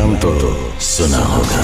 नाम तो सुना होगा।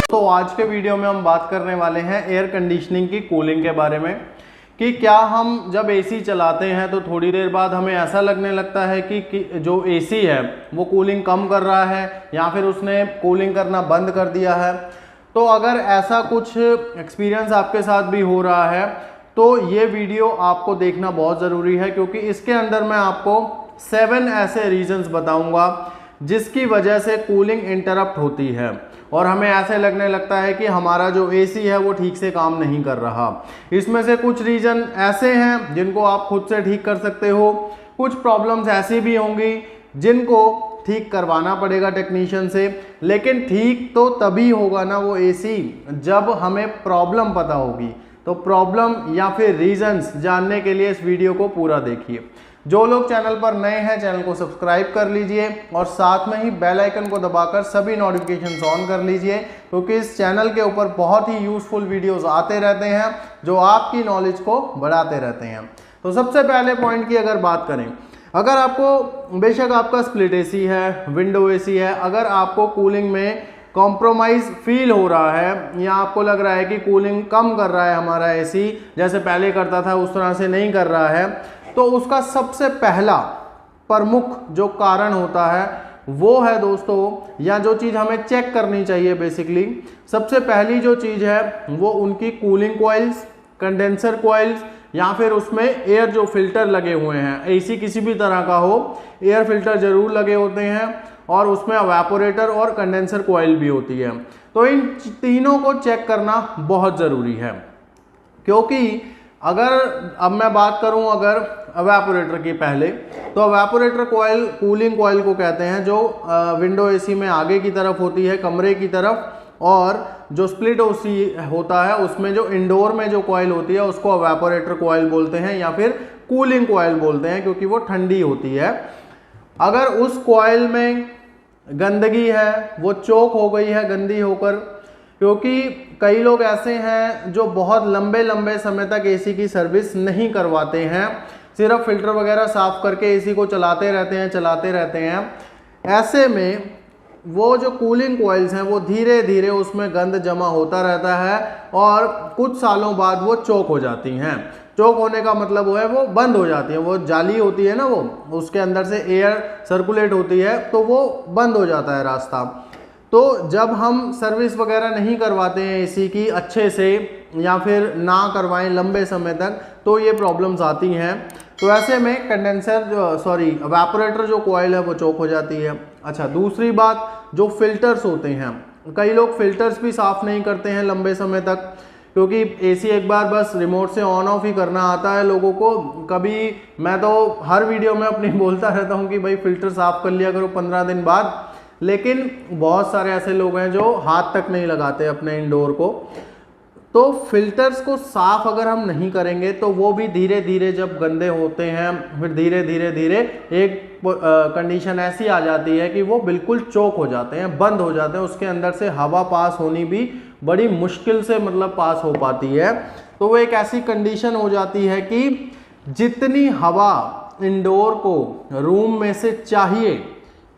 तो आज के वीडियो में हम बात करने वाले हैं एयर कंडीशनिंग की कूलिंग के बारे में कि क्या हम जब एसी चलाते हैं तो थोड़ी देर बाद हमें ऐसा लगने लगता है कि जो एसी है वो कूलिंग कम कर रहा है या फिर उसने कूलिंग करना बंद कर दिया है। तो अगर ऐसा कुछ एक्सपीरियंस आपके साथ भी हो रहा है तो ये वीडियो आपको देखना बहुत ज़रूरी है, क्योंकि इसके अंदर मैं आपको 7 ऐसे रीजंस बताऊंगा जिसकी वजह से कूलिंग इंटरप्ट होती है और हमें ऐसे लगने लगता है कि हमारा जो एसी है वो ठीक से काम नहीं कर रहा। इसमें से कुछ रीज़न ऐसे हैं जिनको आप खुद से ठीक कर सकते हो, कुछ प्रॉब्लम्स ऐसी भी होंगी जिनको ठीक करवाना पड़ेगा टेक्नीशियन से, लेकिन ठीक तो तभी होगा ना वो एसी जब हमें प्रॉब्लम पता होगी। तो प्रॉब्लम या फिर रीजंस जानने के लिए इस वीडियो को पूरा देखिए। जो लोग चैनल पर नए हैं चैनल को सब्सक्राइब कर लीजिए और साथ में ही बेल आइकन को दबाकर सभी नोटिफिकेशंस ऑन कर लीजिए, क्योंकि इस चैनल के ऊपर बहुत ही यूजफुल वीडियोस आते रहते हैं जो आपकी नॉलेज को बढ़ाते रहते हैं। तो सबसे पहले पॉइंट की अगर बात करें, अगर आपको बेशक आपका स्प्लिट एसी है, विंडो एसी है, अगर आपको कूलिंग में कॉम्प्रोमाइज़ फील हो रहा है या आपको लग रहा है कि कूलिंग कम कर रहा है हमारा एसी, जैसे पहले करता था उस तरह से नहीं कर रहा है, तो उसका सबसे पहला प्रमुख जो कारण होता है वो है दोस्तों, या जो चीज़ हमें चेक करनी चाहिए बेसिकली, सबसे पहली जो चीज़ है वो उनकी कूलिंग कॉइल्स, कंडेंसर कॉइल्स या फिर उसमें एयर जो फिल्टर लगे हुए हैं, एसी किसी भी तरह का हो, एयर फिल्टर जरूर लगे होते हैं और उसमें एवापोरेटर और कंडेंसर कॉइल भी होती है। तो इन तीनों को चेक करना बहुत ज़रूरी है, क्योंकि अगर अब मैं बात करूं अगर एवापोरेटर की पहले, तो एवापोरेटर कॉइल कूलिंग कॉइल को कहते हैं, जो विंडो एसी में आगे की तरफ होती है कमरे की तरफ, और जो स्प्लिट एसी होता है उसमें जो इंडोर में जो कॉइल होती है उसको एवापोरेटर कॉइल बोलते हैं या फिर कूलिंग कॉइल बोलते हैं, क्योंकि वो ठंडी होती है। अगर उस कॉइल में गंदगी है, वो चोक हो गई है गंदी होकर, क्योंकि कई लोग ऐसे हैं जो बहुत लंबे लंबे समय तक एसी की सर्विस नहीं करवाते हैं, सिर्फ फिल्टर वगैरह साफ करके एसी को चलाते रहते हैं। ऐसे में वो जो कूलिंग कॉइल्स हैं वो धीरे धीरे उसमें गंद जमा होता रहता है और कुछ सालों बाद वो चोक हो जाती हैं। चोक होने का मतलब वो है वो बंद हो जाती है, वो जाली होती है ना, वो उसके अंदर से एयर सर्कुलेट होती है तो वो बंद हो जाता है रास्ता। तो जब हम सर्विस वगैरह नहीं करवाते हैं एसी की अच्छे से या फिर ना करवाएं लंबे समय तक, तो ये प्रॉब्लम्स आती हैं। तो ऐसे में एवापोरेटर जो कॉइल है वो चोक हो जाती है। अच्छा, दूसरी बात, जो फिल्टर्स होते हैं, कई लोग फिल्टर्स भी साफ़ नहीं करते हैं लंबे समय तक, क्योंकि एसी एक बार बस रिमोट से ऑन ऑफ ही करना आता है लोगों को। कभी मैं तो हर वीडियो में अपनी बोलता रहता हूँ कि भाई फिल्टर साफ़ कर लिया करो 15 दिन बाद, लेकिन बहुत सारे ऐसे लोग हैं जो हाथ तक नहीं लगाते अपने इंडोर को। तो फिल्टर्स को साफ अगर हम नहीं करेंगे तो वो भी धीरे धीरे जब गंदे होते हैं फिर धीरे धीरे एक कंडीशन ऐसी आ जाती है कि वो बिल्कुल चोक हो जाते हैं, बंद हो जाते हैं, उसके अंदर से हवा पास होनी भी बड़ी मुश्किल से मतलब पास हो पाती है। तो वो एक ऐसी कंडीशन हो जाती है कि जितनी हवा इंडोर को रूम में से चाहिए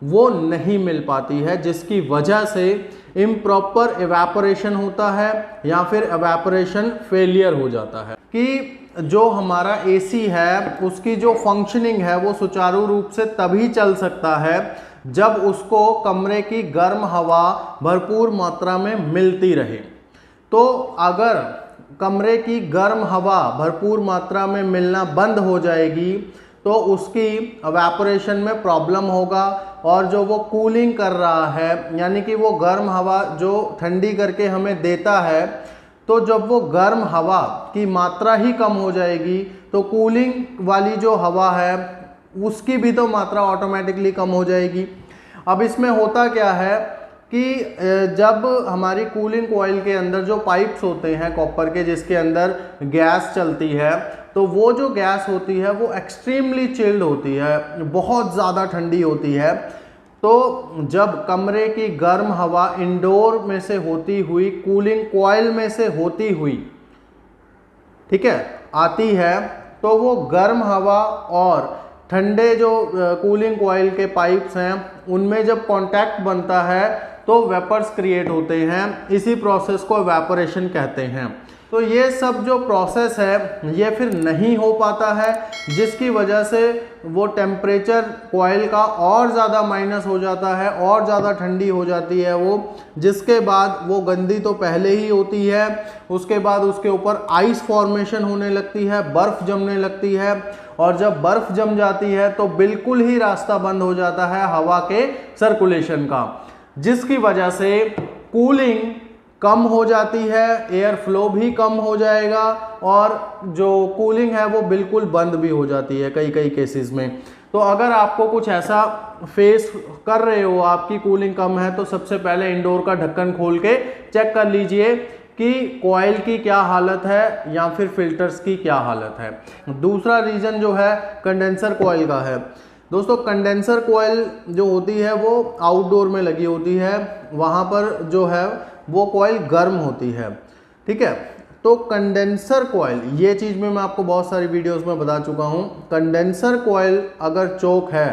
वो नहीं मिल पाती है, जिसकी वजह से इम्प्रॉपर एवापोरेशन होता है या फिर एवापोरेशन फेलियर हो जाता है कि जो हमारा एसी है उसकी जो फंक्शनिंग है वो सुचारू रूप से तभी चल सकता है जब उसको कमरे की गर्म हवा भरपूर मात्रा में मिलती रहे। तो अगर कमरे की गर्म हवा भरपूर मात्रा में मिलना बंद हो जाएगी तो उसकी एवापोरेशन में प्रॉब्लम होगा, और जो वो कूलिंग कर रहा है यानी कि वो गर्म हवा जो ठंडी करके हमें देता है, तो जब वो गर्म हवा की मात्रा ही कम हो जाएगी तो कूलिंग वाली जो हवा है उसकी भी तो मात्रा ऑटोमेटिकली कम हो जाएगी। अब इसमें होता क्या है कि जब हमारी कूलिंग कॉइल के अंदर जो पाइप्स होते हैं कॉपर के जिसके अंदर गैस चलती है, तो वो जो गैस होती है वो एक्सट्रीमली चिल्ड होती है, बहुत ज़्यादा ठंडी होती है। तो जब कमरे की गर्म हवा इंडोर में से होती हुई कूलिंग कॉइल में से होती हुई ठीक है, आती है, तो वो गर्म हवा और ठंडे जो कूलिंग कॉइल के पाइप्स हैं उनमें जब कांटेक्ट बनता है तो वेपर्स क्रिएट होते हैं। इसी प्रोसेस को एवेपोरेशन कहते हैं। तो ये सब जो प्रोसेस है ये फिर नहीं हो पाता है, जिसकी वजह से वो टेम्परेचर कॉइल का और ज़्यादा माइनस हो जाता है, और ज़्यादा ठंडी हो जाती है वो, जिसके बाद वो गंदी तो पहले ही होती है, उसके बाद उसके ऊपर आइस फॉर्मेशन होने लगती है, बर्फ़ जमने लगती है, और जब बर्फ़ जम जाती है तो बिल्कुल ही रास्ता बंद हो जाता है हवा के सर्कुलेशन का, जिसकी वजह से कूलिंग कम हो जाती है, एयर फ्लो भी कम हो जाएगा, और जो कूलिंग है वो बिल्कुल बंद भी हो जाती है कई केसेस में। तो अगर आपको कुछ ऐसा फेस कर रहे हो, आपकी कूलिंग कम है, तो सबसे पहले इंडोर का ढक्कन खोल के चेक कर लीजिए कि कॉइल की क्या हालत है या फिर फिल्टर्स की क्या हालत है। दूसरा रीज़न जो है कंडेंसर कॉइल का है। दोस्तों, कंडेंसर कॉइल जो होती है वो आउटडोर में लगी होती है, वहाँ पर जो है वो कॉइल गर्म होती है, ठीक है। तो कंडेंसर कॉइल, ये चीज़ में मैं आपको बहुत सारी वीडियोस में बता चुका हूँ, कंडेंसर कॉइल अगर चोक है,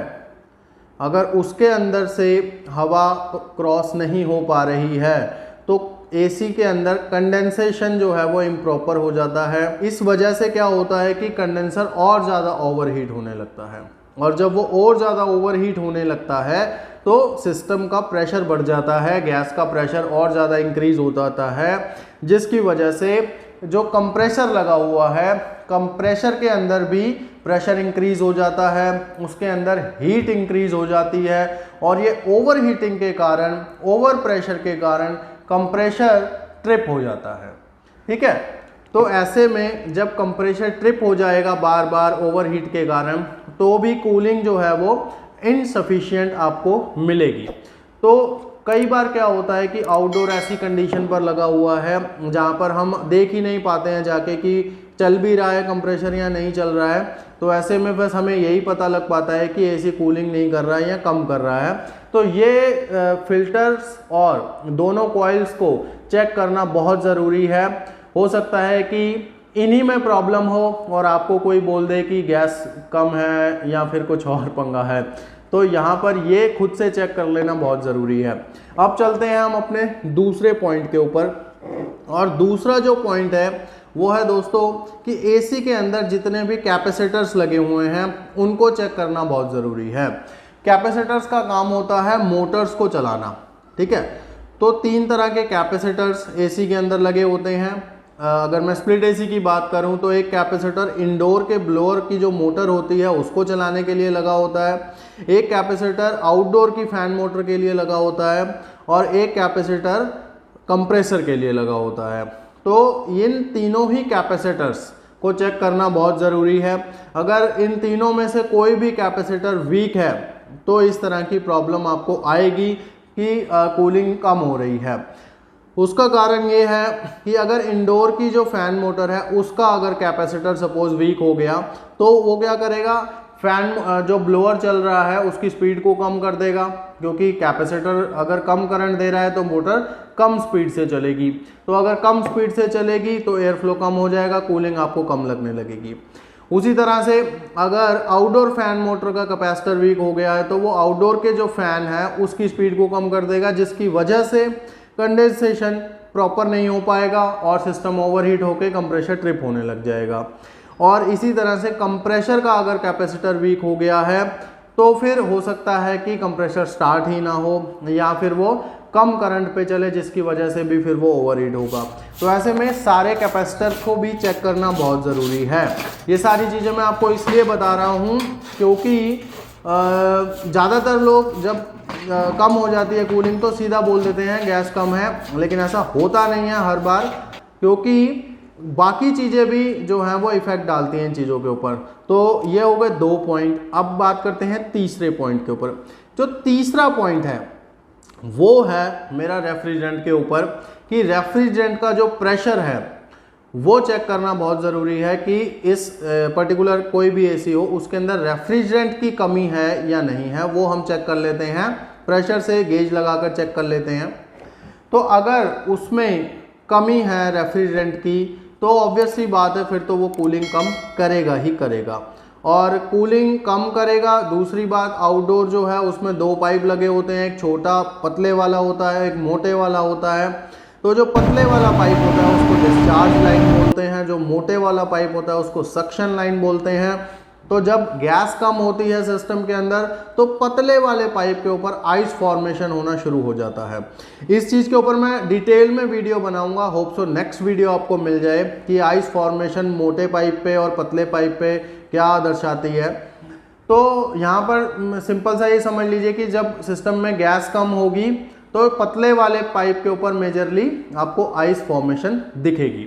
अगर उसके अंदर से हवा क्रॉस नहीं हो पा रही है, तो एसी के अंदर कंडेंसेशन जो है वो इम्प्रॉपर हो जाता है। इस वजह से क्या होता है कि कंडेंसर और ज़्यादा ओवरहीट होने लगता है, और जब वो और ज़्यादा ओवरहीट होने लगता है तो सिस्टम का प्रेशर बढ़ जाता है, गैस का प्रेशर और ज़्यादा इंक्रीज हो जाता है, जिसकी वजह से जो कंप्रेसर लगा हुआ है, कंप्रेसर के अंदर भी प्रेशर इंक्रीज हो जाता है, उसके अंदर हीट इंक्रीज हो जाती है, और ये ओवर हीटिंग के कारण, ओवर प्रेशर के कारण कंप्रेसर ट्रिप हो जाता है, ठीक है। तो ऐसे में जब कंप्रेसर ट्रिप हो जाएगा बार बार ओवर हीट के कारण, तो भी कूलिंग जो है वो इनसफिशिएंट आपको मिलेगी। तो कई बार क्या होता है कि आउटडोर ऐसी कंडीशन पर लगा हुआ है जहाँ पर हम देख ही नहीं पाते हैं जाके कि चल भी रहा है कंप्रेसर या नहीं चल रहा है, तो ऐसे में बस हमें यही पता लग पाता है कि एसी कूलिंग नहीं कर रहा है या कम कर रहा है। तो ये फिल्टर्स और दोनों कॉइल्स को चेक करना बहुत ज़रूरी है। हो सकता है कि इन्हीं में प्रॉब्लम हो और आपको कोई बोल दे कि गैस कम है या फिर कुछ और पंगा है, तो यहाँ पर ये खुद से चेक कर लेना बहुत ज़रूरी है। अब चलते हैं हम अपने दूसरे पॉइंट के ऊपर, और दूसरा जो पॉइंट है वो है दोस्तों कि एसी के अंदर जितने भी कैपेसिटर्स लगे हुए हैं उनको चेक करना बहुत ज़रूरी है। कैपेसिटर्स का काम होता है मोटर्स को चलाना, ठीक है। तो 3 तरह के कैपेसिटर्स एसी के अंदर लगे होते हैं। अगर मैं स्प्लिट एसी की बात करूं तो एक कैपेसिटर इंडोर के ब्लोअर की जो मोटर होती है उसको चलाने के लिए लगा होता है, एक कैपेसिटर आउटडोर की फैन मोटर के लिए लगा होता है, और एक कैपेसिटर कंप्रेसर के लिए लगा होता है। तो इन तीनों ही कैपेसिटर्स को चेक करना बहुत ज़रूरी है। अगर इन तीनों में से कोई भी कैपेसिटर वीक है तो इस तरह की प्रॉब्लम आपको आएगी कि कूलिंग कम हो रही है। उसका कारण ये है कि अगर इंडोर की जो फैन मोटर है उसका अगर कैपेसिटर सपोज वीक हो गया तो वो क्या करेगा, फैन जो ब्लोअर चल रहा है उसकी स्पीड को कम कर देगा, क्योंकि कैपेसिटर अगर कम करंट दे रहा है तो मोटर कम स्पीड से चलेगी। तो अगर कम स्पीड से चलेगी तो एयर फ्लो कम हो जाएगा, कूलिंग आपको कम लगने लगेगी। उसी तरह से अगर आउटडोर फैन मोटर का कैपेसिटर वीक हो गया है तो वो आउटडोर के जो फैन है उसकी स्पीड को कम कर देगा, जिसकी वजह से कंडेंसेशन प्रॉपर नहीं हो पाएगा और सिस्टम ओवरहीट होकर कंप्रेसर ट्रिप होने लग जाएगा। और इसी तरह से कंप्रेसर का अगर कैपेसिटर वीक हो गया है तो फिर हो सकता है कि कंप्रेसर स्टार्ट ही ना हो या फिर वो कम करंट पे चले, जिसकी वजह से भी फिर वो ओवरहीट होगा। तो ऐसे में सारे कैपेसिटर को भी चेक करना बहुत ज़रूरी है। ये सारी चीज़ें मैं आपको इसलिए बता रहा हूँ क्योंकि ज़्यादातर लोग जब कम हो जाती है कूलिंग तो सीधा बोल देते हैं गैस कम है, लेकिन ऐसा होता नहीं है हर बार, क्योंकि बाकी चीज़ें भी जो हैं वो इफ़ेक्ट डालती हैं इन चीज़ों के ऊपर। तो ये हो गए 2 पॉइंट। अब बात करते हैं तीसरे पॉइंट के ऊपर। जो तीसरा पॉइंट है वो है मेरा रेफ्रिजरेंट के ऊपर, कि रेफ्रिजरेंट का जो प्रेशर है वो चेक करना बहुत ज़रूरी है कि इस पर्टिकुलर कोई भी एसी हो उसके अंदर रेफ्रिजरेंट की कमी है या नहीं है, वो हम चेक कर लेते हैं, प्रेशर से गेज लगाकर चेक कर लेते हैं। तो अगर उसमें कमी है रेफ्रिजरेंट की तो ऑब्वियस सी बात है फिर तो वो कूलिंग कम करेगा ही करेगा। और कूलिंग कम करेगा। दूसरी बात, आउटडोर जो है उसमें दो पाइप लगे होते हैं, एक छोटा पतले वाला होता है, एक मोटे वाला होता है। तो जो पतले वाला पाइप होता है उसको डिस्चार्ज लाइन बोलते हैं, जो मोटे वाला पाइप होता है उसको सक्शन लाइन बोलते हैं। तो जब गैस कम होती है सिस्टम के अंदर तो पतले वाले पाइप के ऊपर आइस फॉर्मेशन होना शुरू हो जाता है। इस चीज़ के ऊपर मैं डिटेल में वीडियो बनाऊंगा, होप सो नेक्स्ट वीडियो आपको मिल जाए कि आइस फॉर्मेशन मोटे पाइप पे और पतले पाइप पे क्या दर्शाती है। तो यहाँ पर सिंपल सा ये समझ लीजिए कि जब सिस्टम में गैस कम होगी तो पतले वाले पाइप के ऊपर मेजरली आपको आइस फॉर्मेशन दिखेगी।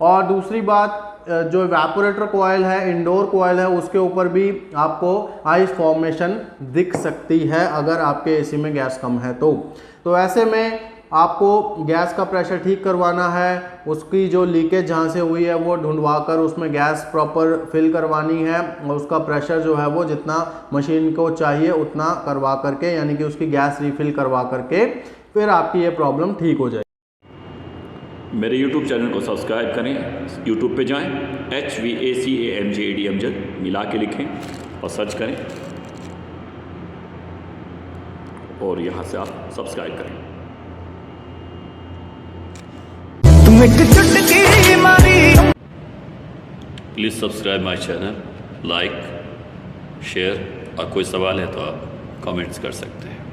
और दूसरी बात, जो इवेपोरेटर कॉइल है, इंडोर कॉइल है, उसके ऊपर भी आपको आइस फॉर्मेशन दिख सकती है अगर आपके एसी में गैस कम है तो ऐसे में आपको गैस का प्रेशर ठीक करवाना है, उसकी जो लीकेज जहाँ से हुई है वो ढूंढवा कर उसमें गैस प्रॉपर फिल करवानी है और उसका प्रेशर जो है वो जितना मशीन को चाहिए उतना करवा करके, यानी कि उसकी गैस रिफिल करवा करके फिर आपकी ये प्रॉब्लम ठीक हो जाए। मेरे YouTube चैनल को सब्सक्राइब करें, YouTube पे जाएं, HVACAMJAD अमजद मिला के लिखें और सर्च करें और यहाँ से आप सब्सक्राइब करें। Please subscribe my channel, like, share और कोई सवाल है तो आप कमेंट्स कर सकते हैं।